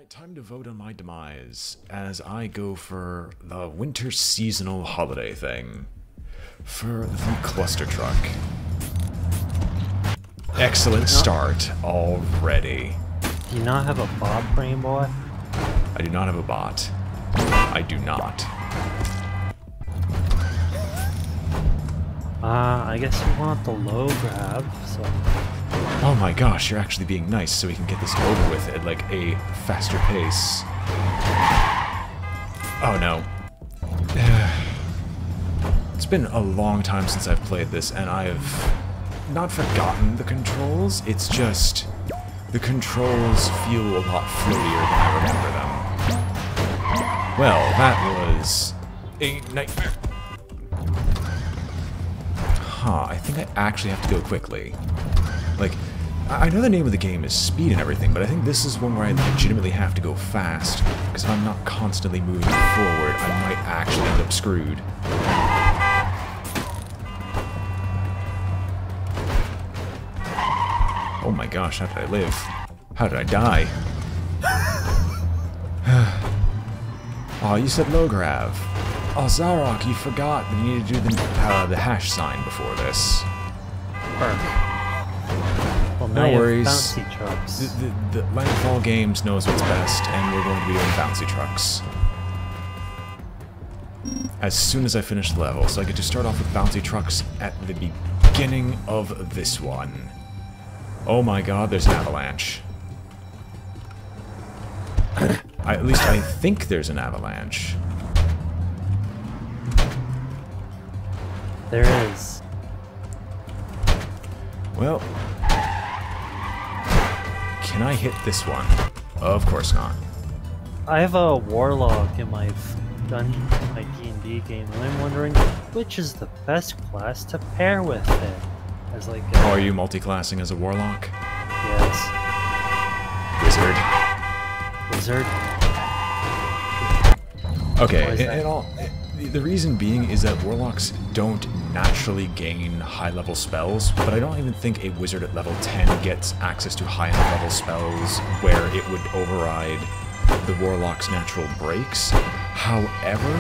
Alright, time to vote on my demise as I go for the winter seasonal holiday thing. For the Clustertruck. Excellent start already. Do you not have a bot, BrainBoy? I do not have a bot. I do not. I guess you want the low grab, so... Oh my gosh, you're actually being nice so we can get this over with at like a faster pace. Oh no. It's been a long time since I've played this and I've not forgotten the controls, it's just the controls feel a lot floatier than I remember them. Well, that was a nightmare. Huh, I think I actually have to go quickly. Like, I know the name of the game is Speed and everything, but I think this is one where I legitimately have to go fast, because if I'm not constantly moving forward, I might actually end up screwed. Oh my gosh, how did I live? How did I die? Oh, you said low grav. Oh, Zarok, you forgot that you need to do the hash sign before this. Well, no worries. BOUNCYTRUCKS. The Landfall Games knows what's best, and we're going to be doing BOUNCYTRUCKS. As soon as I finish the level, so I get to start off with BOUNCYTRUCKS at the beginning of this one. Oh my god, there's an avalanche. At least I think there's an avalanche. There is. Well, can I hit this one? Of course not. I have a warlock in my my D&D game, and I'm wondering which is the best class to pair with it. As like Oh, are you multi-classing as a warlock? Yes. Wizard. Wizard. Okay, the reason being is that warlocks don't naturally gain high-level spells, but I don't even think a wizard at level 10 gets access to high enough level spells where it would override the warlock's natural breaks. However,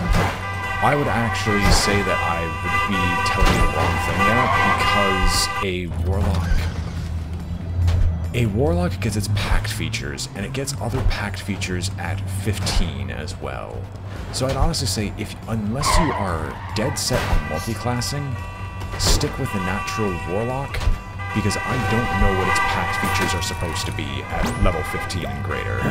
I would actually say that I would be telling you the wrong thing there, because a warlock gets its packed features, and it gets other packed features at 15 as well. So I'd honestly say, unless you are dead set on multi-classing, stick with the natural warlock, because I don't know what its packed features are supposed to be at level 15 and greater.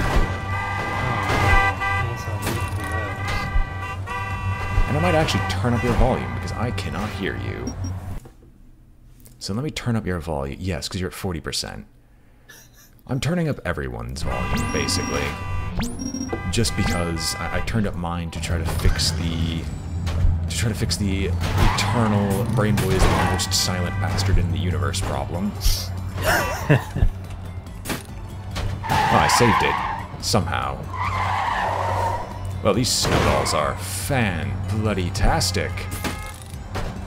And I might actually turn up your volume, because I cannot hear you. So let me turn up your volume. Yes, because you're at 40%. I'm turning up everyone's volume, basically. Just because I turned up mine to try to fix the eternal BrainBoy is the most silent bastard in the universe problem. Oh, I saved it. Somehow. Well, these snowballs are fan-bloody-tastic.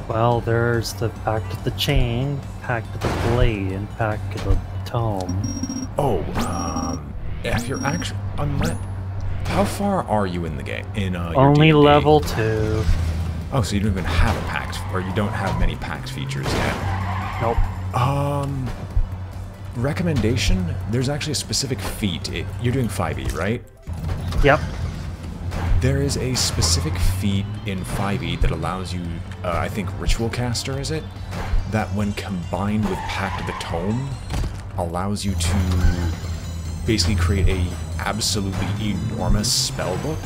Well, there's the pack to the chain, pack to the blade, and pack to the tome. Oh, if you're actually... How far are you in the game? Only your D&D? level 2. Oh, so you don't even have a packed... Or you don't have many packed features yet. Nope. Recommendation? There's actually a specific feat. You're doing 5e, right? Yep. There is a specific feat in 5e that allows you... I think Ritual Caster, is it? That when combined with Pact of the Tome, allows you to basically create a absolutely enormous spellbook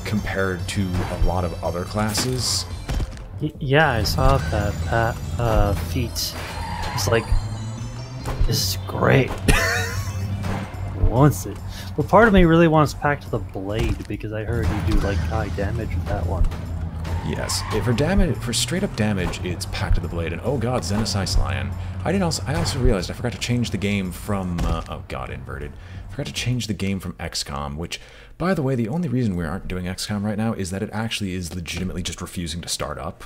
compared to a lot of other classes. Yeah, I saw that feat. It's like, this is great. Wants it. But part of me really wants Pact of the Blade because I heard you do like high damage with that one. Yes, for straight up damage, it's Pact of the Blade, and oh god, Xenocise Lion. I also realized I forgot to change the game from, oh god, inverted. I forgot to change the game from XCOM, which, by the way, the only reason we aren't doing XCOM right now is that it actually is legitimately just refusing to start up.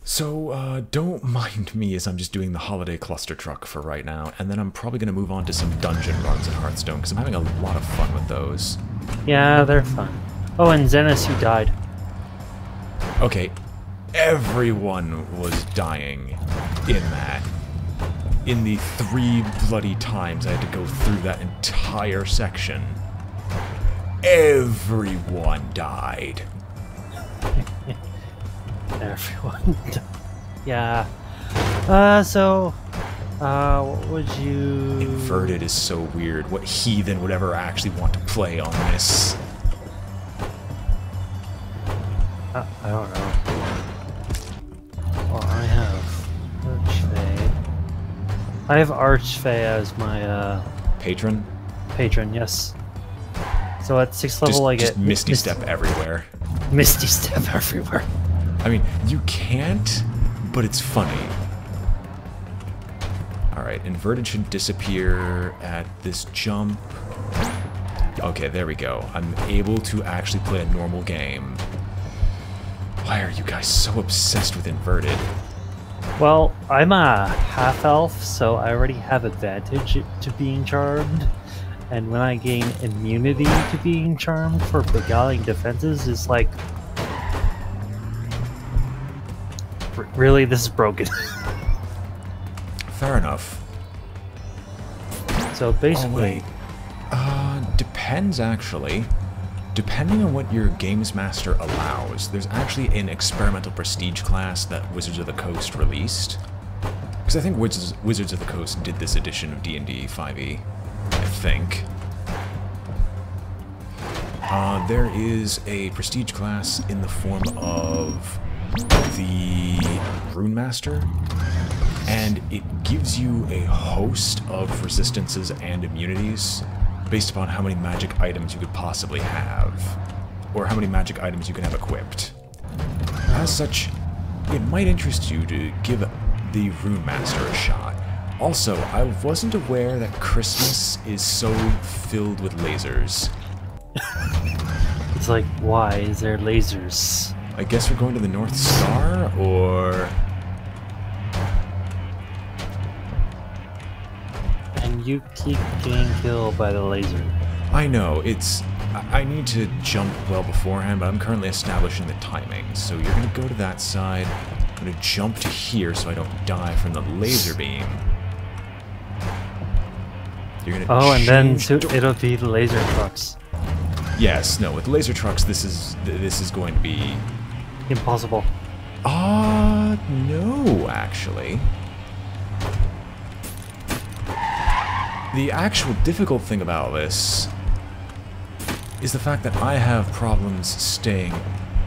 So, don't mind me as I'm just doing the holiday cluster truck for right now, and then I'm probably going to move on to some dungeon runs in Hearthstone, because I'm having a lot of fun with those. Yeah, they're fun. Oh, and Xenos, you died. Okay, everyone was dying in that. In the 3 bloody times I had to go through that entire section. Everyone died. Everyone died. Yeah. What would you... Inverted is so weird. What heathen would ever actually want to play on this? I don't know. Well, I have Archfey. I have Archfey as my, Patron? patron, yes. So at 6th level I get... Just Misty Step everywhere. Misty Step everywhere. I mean, you can't, but it's funny. Alright, inverted should disappear at this jump. Okay, there we go. I'm able to actually play a normal game. Why are you guys so obsessed with inverted? Well, I'm a half-elf, so I already have advantage to being charmed. And when I gain immunity to being charmed for beguiling defenses, it's like... Really? This is broken. Fair enough. So basically... Depends actually. Depending on what your Games Master allows, there's actually an experimental prestige class that Wizards of the Coast released. Because I think Wizards of the Coast did this edition of D&D 5e, I think. There is a prestige class in the form of the Rune Master, and it gives you a host of resistances and immunities based upon how many magic items you could possibly have, or how many magic items you can have equipped. As such, it might interest you to give the Rune Master a shot. Also, I wasn't aware that Christmas is so filled with lasers. It's like, why is there lasers? I guess we're going to the North Star, or... And you keep getting killed by the laser. I know, it's... I need to jump well beforehand, but I'm currently establishing the timing. So you're going to go to that side. I'm going to jump to here so I don't die from the laser beam. You're going to and then it'll be the laser trucks. Yes, no, with laser trucks, this is going to be... Impossible. No, actually. The actual difficult thing about this is the fact that I have problems staying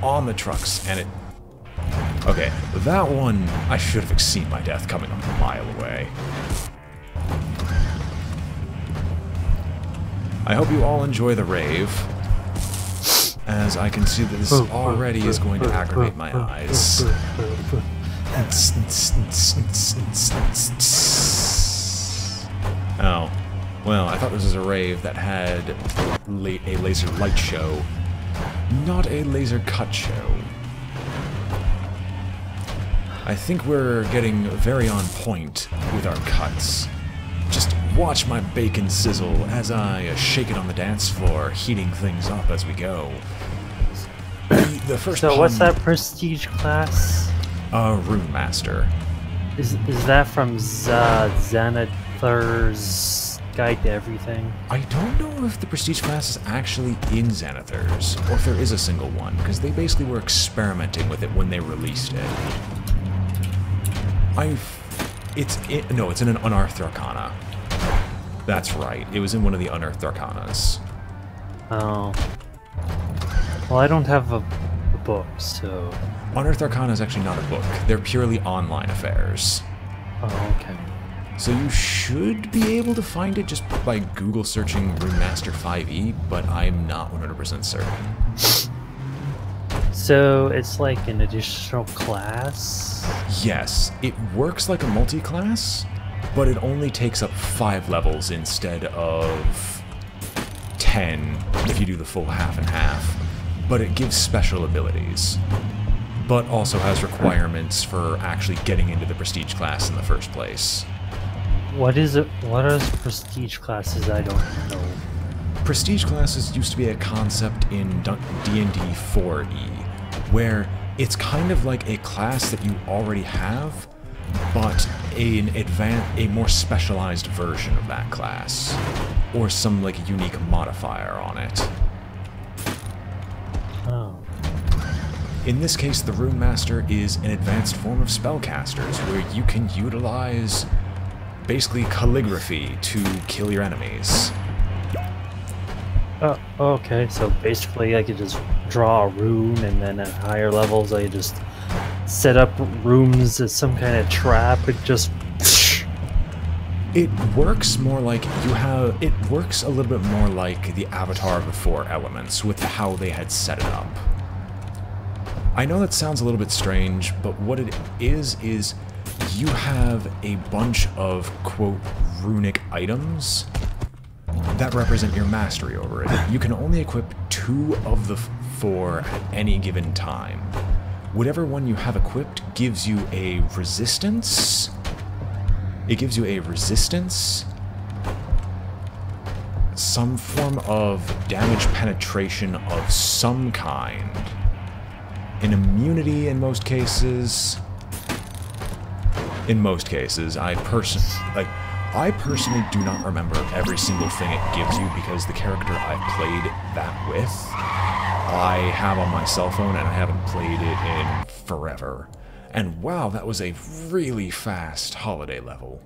on the trucks, and it... Okay, that one, I should have seen my death coming a mile away. I hope you all enjoy the rave, as I can see that this already is going to aggravate my eyes. Oh. Well, I thought this was a rave that had a laser light show, not a laser cut show. I think we're getting very on point with our cuts. Just watch my bacon sizzle as I shake it on the dance floor, heating things up as we go. The first So what's that prestige class? Rune Master. Is that from Xanathar's Guide to Everything? I don't know if the prestige class is actually in Xanathars, or if there is a single one, because they basically were experimenting with it when they released it. It's in an Unearthed Arcana. That's right, it was in one of the Unearthed Arcanas. Oh. Well, I don't have a book, so... Unearthed Arcana is actually not a book. They're purely online affairs. Oh, okay. So you should be able to find it just by Google searching Rune Master 5e, but I'm not 100% certain. So it's like an additional class? Yes, it works like a multi-class, but it only takes up 5 levels instead of 10 if you do the full half and half, but it gives special abilities. but also has requirements for actually getting into the prestige class in the first place. What is it? What are prestige classes? I don't know. Prestige classes used to be a concept in D&D 4e, where it's kind of like a class that you already have, but a more specialized version of that class, or some like unique modifier on it. Oh. In this case, the Rune Master is an advanced form of spellcasters, where you can utilize basically calligraphy to kill your enemies. Okay, so basically I could just draw a rune, and then at higher levels I just set up rooms as some kind of trap and just... It works more like it works a little bit more like the Avatar of the Four Elements with how they had set it up. I know that sounds a little bit strange, but what it is you have a bunch of, quote, runic items that represent your mastery over it. You can only equip 2 of the 4 at any given time. Whatever one you have equipped gives you a resistance. It gives you a resistance, some form of damage penetration of some kind, an immunity in most cases. In most cases, I personally do not remember every single thing it gives you because the character I played that with, I have on my cell phone and I haven't played it in forever. And wow, that was a really fast holiday level.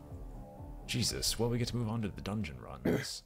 Jesus, well, we get to move on to the dungeon runs.